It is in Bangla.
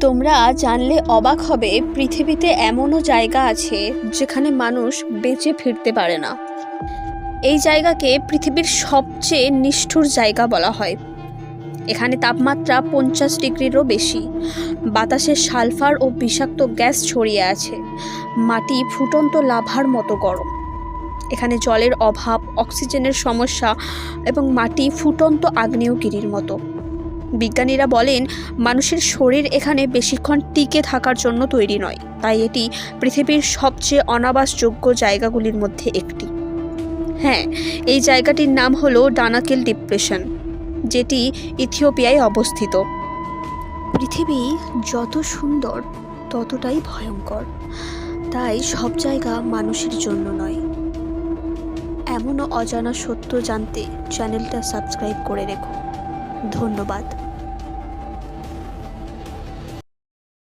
তোমরা জানলে অবাক হবে, পৃথিবীতে এমনও জায়গা আছে যেখানে মানুষ বেঁচে ফিরতে পারে না। এই জায়গাকে পৃথিবীর সবচেয়ে নিষ্ঠুর জায়গা বলা হয়। এখানে তাপমাত্রা 50 ডিগ্রিরও বেশি, বাতাসে সালফার ও বিষাক্ত গ্যাস ছড়িয়ে আছে, মাটি ফুটন্ত লাভার মতো গরম। এখানে জলের অভাব, অক্সিজেনের সমস্যা এবং মাটি ফুটন্ত আগ্নেয়গিরির মতো। বিজ্ঞানীরা বলেন, মানুষের শরীর এখানে বেশিক্ষণ টিকে থাকার জন্য তৈরি নয়, তাই এটি পৃথিবীর সবচেয়ে অনাবাসযোগ্য জায়গাগুলির মধ্যে একটি। হ্যাঁ, এই জায়গাটির নাম হলো ডানাকিল ডিপ্রেশন, যেটি ইথিওপিয়ায় অবস্থিত। পৃথিবী যত সুন্দর ততটাই ভয়ঙ্কর, তাই সব জায়গা মানুষের জন্য নয়। এমনও অজানা সত্য জানতে চ্যানেলটা সাবস্ক্রাইব করে রেখো। ধন্যবাদ।